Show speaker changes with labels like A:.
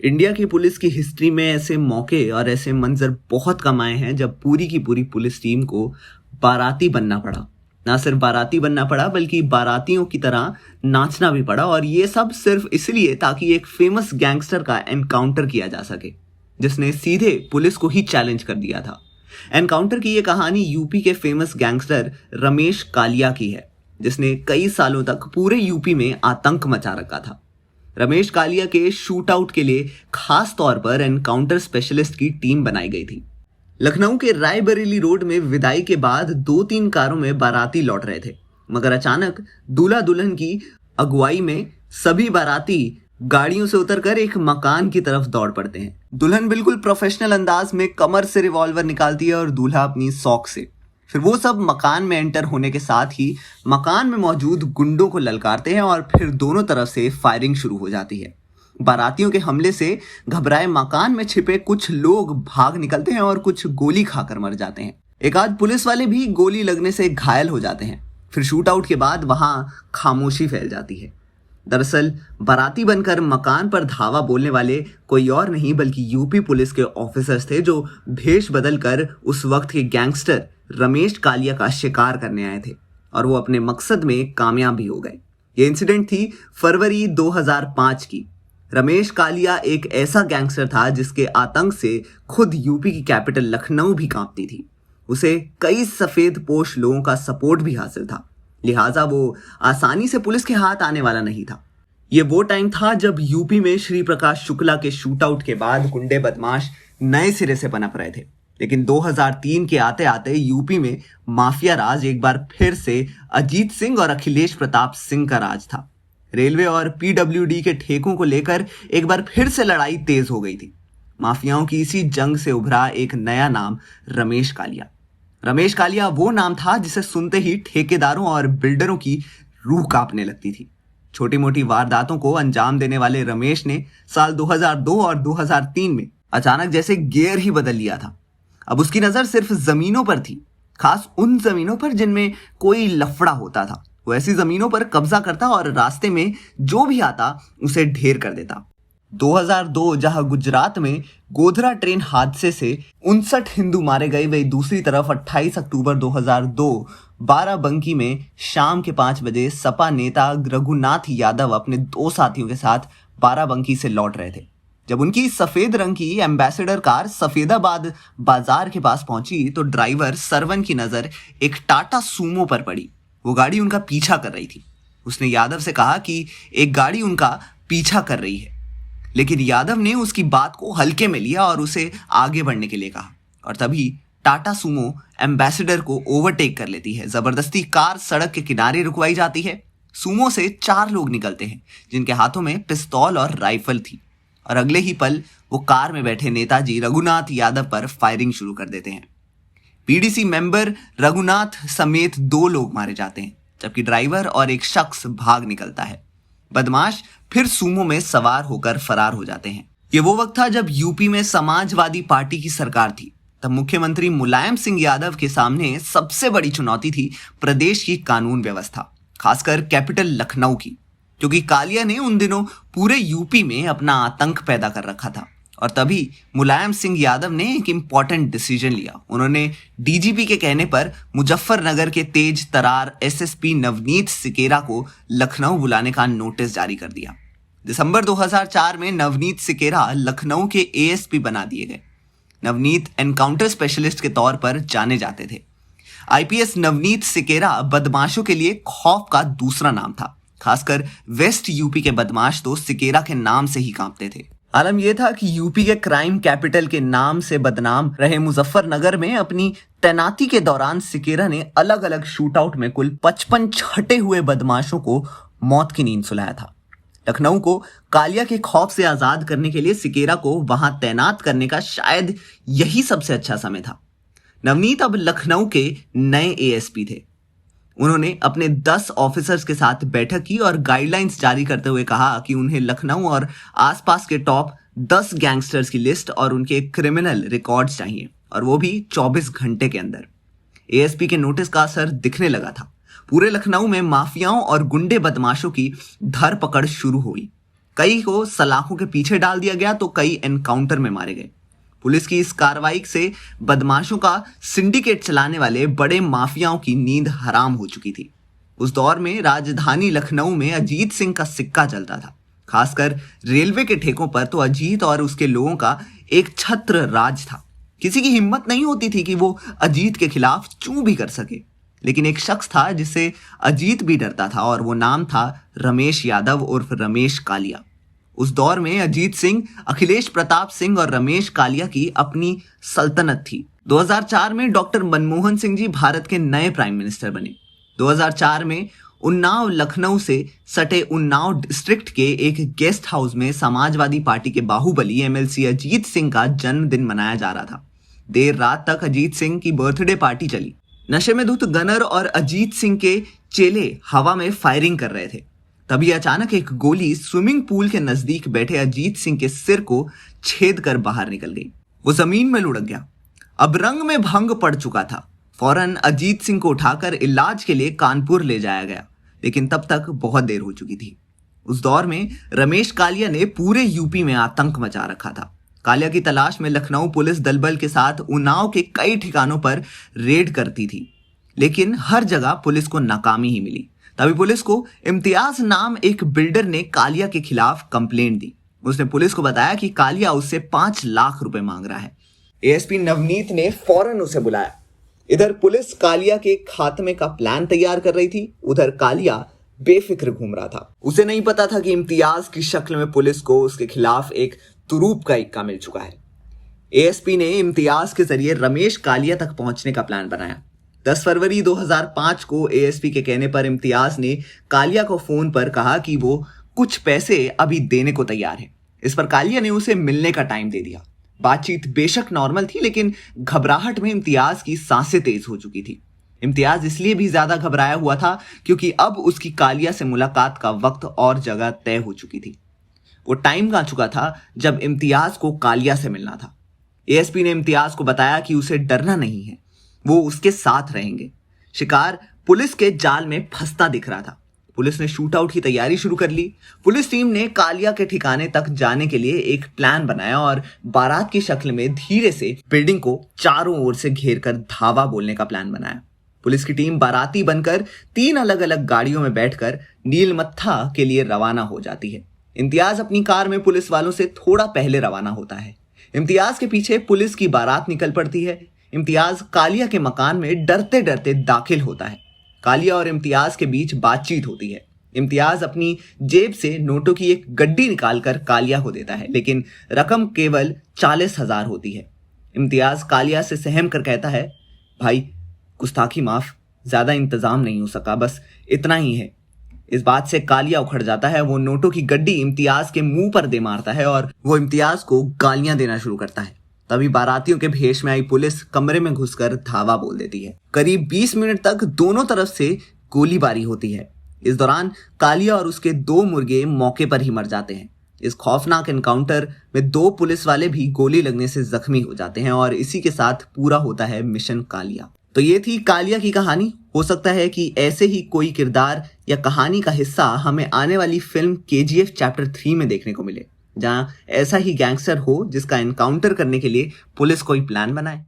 A: India की police की history में ऐसे मौके और ऐसे मंजर बहुत कम आए हैं जब पूरी की पूरी पुलिस टीम को बाराती बनना पड़ा। ना सिर्फ बाराती बनना पड़ा बल्कि बारातियों की तरह नाचना भी पड़ा, और ये सब सिर्फ इसलिए ताकि एक फेमस गैंगस्टर का एनकाउंटर किया जा सके जिसने सीधे पुलिस को ही चैलेंज कर दिया था। एनकाउंटर की ये कहानी यूपी के फेमस गैंगस्टर रमेश कालिया की है, जिसने कई सालों तक पूरे यूपी में आतंक मचा रखा था। रमेश कालिया के शूट आउट के लिए खास तौर पर एनकाउंटर स्पेशलिस्ट की टीम बनाई गई थी। लखनऊ के रायबरेली रोड में विदाई के बाद 2-3 कारों में बाराती लौट रहे थे, मगर अचानक दूल्हा दुल्हन की अगुवाई में सभी बाराती गाड़ियों से उतरकर एक मकान की तरफ दौड़ पड़ते हैं। दुल्हन बिल्कुल प्रोफेशनल अंदाज में कमर से रिवॉल्वर निकालती है और दूल्हा अपनी सॉक से। फिर वो सब मकान में एंटर होने के साथ ही मकान में मौजूद गुंडों को ललकारते हैं और फिर दोनों तरफ से फायरिंग शुरू हो जाती है। बारातियों के हमले से घबराए मकान में छिपे कुछ लोग भाग निकलते हैं और कुछ गोली खाकर मर जाते हैं। एक आध पुलिस वाले भी गोली लगने से घायल हो जाते हैं। फिर शूट आउट के बाद वहां खामोशी फैल जाती है। दरअसल बाराती बनकर मकान पर धावा बोलने वाले कोई और नहीं बल्कि यूपी पुलिस के ऑफिसर्स थे, जो भेष बदलकर उस वक्त के गैंगस्टर रमेश कालिया का शिकार करने आए थे, और वो अपने मकसद में कामयाब भी हो गए। ये इंसिडेंट थी फरवरी 2005 की। रमेश कालिया एक ऐसा गैंगस्टर था जिसके आतंक से खुद यूपी की कैपिटल लखनऊ भी कांपती थी। उसे कई सफेद पोश लोगों का सपोर्ट भी हासिल था, लिहाजा वो आसानी से पुलिस के हाथ आने वाला नहीं था। ये वो टाइम था जब यूपी में श्री प्रकाश शुक्ला के शूट आउट के बाद गुंडे बदमाश नए सिरे से पनप रहे थे। लेकिन 2003 के आते आते यूपी में माफिया राज एक बार फिर से अजीत सिंह और अखिलेश प्रताप सिंह का राज था। रेलवे और पीडब्ल्यूडी के ठेकों को लेकर एक बार फिर से लड़ाई तेज हो गई थी। माफियाओं की इसी जंग से उभरा एक नया नाम रमेश कालिया। रमेश कालिया वो नाम था जिसे सुनते ही ठेकेदारों और बिल्डरों की रूह कांपने लगती थी। छोटी मोटी वारदातों को अंजाम देने वाले रमेश ने साल 2002 और 2003 में अचानक जैसे गियर ही बदल लिया था। अब उसकी नजर सिर्फ जमीनों पर थी, खास उन जमीनों पर जिनमें कोई लफड़ा होता था। वो ऐसी जमीनों पर कब्जा करता और रास्ते में जो भी आता उसे ढेर कर देता। 2002 जहां गुजरात में गोधरा ट्रेन हादसे से 59 हिंदू मारे गए, वही दूसरी तरफ 28 अक्टूबर 2002 बाराबंकी में शाम के 5 बजे सपा नेता रघुनाथ यादव अपने 2 साथियों के साथ बाराबंकी से लौट रहे थे। जब उनकी सफेद रंग की एम्बेसडर कार सफेदाबाद बाजार के पास पहुंची तो ड्राइवर सरवन की नजर एक टाटा सूमो पर पड़ी। वो गाड़ी उनका पीछा कर रही थी। उसने यादव से कहा कि एक गाड़ी उनका पीछा कर रही है, लेकिन यादव ने उसकी बात को हल्के में लिया और उसे आगे बढ़ने के लिए कहा। और तभी टाटा सूमो एम्बेसडर को ओवरटेक कर लेती है। जबरदस्ती कार सड़क के किनारे रुकवाई जाती है। सूमो से 4 लोग निकलते हैं जिनके हाथों में पिस्तौल और राइफल थी, और अगले ही पल वो कार में बैठे नेताजी रघुनाथ यादव पर फायरिंग शुरू कर देते हैं। पीडीसी मेंबर रघुनाथ समेत 2 लोग मारे जाते हैं, जबकि ड्राइवर और एक शख्स भाग निकलता है। बदमाश फिर सूमो में सवार होकर फरार हो जाते हैं। ये वो वक्त था जब यूपी में समाजवादी पार्टी की सरकार थी। तब मुख्यमंत्री मुलायम सिंह यादव के सामने सबसे बड़ी चुनौती थी प्रदेश की कानून व्यवस्था, खासकर कैपिटल लखनऊ की, क्योंकि कालिया ने उन दिनों पूरे यूपी में अपना आतंक पैदा कर रखा था। और तभी मुलायम सिंह यादव ने एक इंपॉर्टेंट डिसीजन लिया। उन्होंने डीजीपी के कहने पर मुजफ्फरनगर के तेज तरार एसएसपी नवनीत सिकेरा को लखनऊ बुलाने का नोटिस जारी कर दिया। दिसंबर 2004 में नवनीत सिकेरा लखनऊ के एएसपी बना दिए गए। नवनीत एनकाउंटर स्पेशलिस्ट के तौर पर जाने जाते थे। आईपीएस नवनीत सिकेरा बदमाशों के लिए खौफ का दूसरा नाम था। खासकर वेस्ट यूपी के बदमाश तो सिकेरा के नाम से ही कांपते थे। आलम यह था कि यूपी के क्राइम कैपिटल के नाम से बदनाम रहे मुजफ्फरनगर में अपनी तैनाती के दौरान सिकेरा ने अलग अलग शूटआउट में कुल 55 छटे हुए बदमाशों को मौत की नींद सुलाया था। लखनऊ को कालिया के खौफ से आजाद करने के लिए सिकेरा को वहां तैनात करने का शायद यही सबसे अच्छा समय था। नवनीत अब लखनऊ के नए एएसपी थे। उन्होंने अपने 10 ऑफिसर्स के साथ बैठक की और गाइडलाइंस जारी करते हुए कहा कि उन्हें लखनऊ और आसपास के टॉप 10 गैंगस्टर्स की लिस्ट और उनके क्रिमिनल रिकॉर्ड्स चाहिए, और वो भी 24 घंटे के अंदर। एएसपी के नोटिस का असर दिखने लगा था। पूरे लखनऊ में माफियाओं और गुंडे बदमाशों की धरपकड़ शुरू हुई। कई को सलाखों के पीछे डाल दिया गया तो कई एनकाउंटर में मारे गए। पुलिस की इस कार्रवाई से बदमाशों का सिंडिकेट चलाने वाले बड़े माफियाओं की नींद हराम हो चुकी थी। उस दौर में राजधानी लखनऊ में अजीत सिंह का सिक्का चलता था। खासकर रेलवे के ठेकों पर तो अजीत और उसके लोगों का एक छत्र राज था। किसी की हिम्मत नहीं होती थी कि वो अजीत के खिलाफ चूं भी कर सके। लेकिन एक शख्स था जिससे अजीत भी डरता था और वो नाम था रमेश यादव उर्फ रमेश कालिया। उस दौर में अजीत सिंह, अखिलेश प्रताप सिंह और रमेश कालिया की अपनी सल्तनत थी। 2004 में डॉक्टर मनमोहन सिंह जी भारत के नए प्राइम मिनिस्टर बने। 2004 में उन्नाव लखनऊ से सटे उन्नाव डिस्ट्रिक्ट के एक गेस्ट हाउस में समाजवादी पार्टी के बाहुबली एमएलसी अजीत सिंह का जन्मदिन मनाया जा रहा था। देर रात तक अजीत सिंह की बर्थडे पार्टी चली। नशे में धुत गनर और अजीत सिंह के चेले हवा में फायरिंग कर रहे थे। तभी अचानक एक गोली स्विमिंग पूल के नजदीक बैठे अजीत सिंह के सिर को छेद कर बाहर निकल गई। वो जमीन में लुढ़क गया। अब रंग में भंग पड़ चुका था। फौरन अजीत सिंह को उठाकर इलाज के लिए कानपुर ले जाया गया, लेकिन तब तक बहुत देर हो चुकी थी। उस दौर में रमेश कालिया ने पूरे यूपी में आतंक मचा रखा था। कालिया की तलाश में लखनऊ पुलिस दलबल के साथ उन्नाव के कई ठिकानों पर रेड करती थी, लेकिन हर जगह पुलिस को नाकामी ही मिली। तभी पुलिस को इम्तियाज नाम एक बिल्डर ने कालिया के खिलाफ कंप्लेंट दी। उसने पुलिस को बताया कि कालिया उससे 5 लाख रुपए मांग रहा है। एएसपी नवनीत ने फौरन उसे बुलाया। इधर पुलिस कालिया के खात्मे का प्लान तैयार कर रही थी, उधर कालिया बेफिक्र घूम रहा था। उसे नहीं पता था कि इम्तियाज की शक्ल में पुलिस को उसके खिलाफ एक तुरूप का इक्का मिल चुका है। एएसपी ने इम्तियाज के जरिए रमेश कालिया तक पहुंचने का प्लान बनाया। 10 फरवरी 2005 को एएसपी के कहने पर इम्तियाज ने कालिया को फोन पर कहा कि वो कुछ पैसे अभी देने को तैयार है। इस पर कालिया ने उसे मिलने का टाइम दे दिया। बातचीत बेशक नॉर्मल थी, लेकिन घबराहट में इम्तियाज की सांसें तेज हो चुकी थी। इम्तियाज इसलिए भी ज्यादा घबराया हुआ था क्योंकि अब उसकी कालिया से मुलाकात का वक्त और जगह तय हो चुकी थी। वो टाइम आ चुका था जब इम्तियाज को कालिया से मिलना था। एएसपी ने इम्तियाज को बताया कि उसे डरना नहीं है, वो उसके साथ रहेंगे। शिकार पुलिस के जाल में फंसता दिख रहा था। पुलिस ने शूट आउट की तैयारी शुरू कर ली। पुलिस टीम ने कालिया के ठिकाने तक जाने के लिए एक प्लान बनाया और बारात की शक्ल में धीरे से बिल्डिंग को चारों ओर से घेर कर धावा बोलने का प्लान बनाया। पुलिस की टीम बाराती बनकर 3 अलग अलग गाड़ियों में बैठकर नीलमत्था के लिए रवाना हो जाती है। इम्तियाज अपनी कार में पुलिस वालों से थोड़ा पहले रवाना होता है। इम्तियाज के पीछे पुलिस की बारात निकल पड़ती है। इम्तियाज कालिया के मकान में डरते डरते दाखिल होता है। कालिया और इम्तियाज के बीच बातचीत होती है। इम्तियाज अपनी जेब से नोटों की एक गड्डी निकालकर कालिया को देता है, लेकिन रकम केवल 40,000 होती है। इम्तियाज कालिया से सहम कर कहता है, भाई गुस्ताखी माफ, ज्यादा इंतजाम नहीं हो सका, बस इतना ही है। इस बात से कालिया उखड़ जाता है। वो नोटों की गड्डी इम्तियाज के मुंह पर दे मारता है और वो इम्तियाज को गालियां देना शुरू करता है। तभी बारातियों के भेष में आई पुलिस कमरे में घुसकर धावा बोल देती है। करीब 20 मिनट तक दोनों तरफ से गोलीबारी होती है। इस दौरान कालिया और उसके 2 मुर्गे मौके पर ही मर जाते हैं। इस खौफनाक एनकाउंटर में 2 पुलिस वाले भी गोली लगने से जख्मी हो जाते हैं और इसी के साथ पूरा होता है मिशन कालिया। तो ये थी कालिया की कहानी। हो सकता है कि ऐसे ही कोई किरदार या कहानी का हिस्सा हमें आने वाली फिल्म केजीएफ चैप्टर 3 में देखने को मिले, जहां ऐसा ही गैंगस्टर हो जिसका एनकाउंटर करने के लिए पुलिस कोई प्लान बनाए।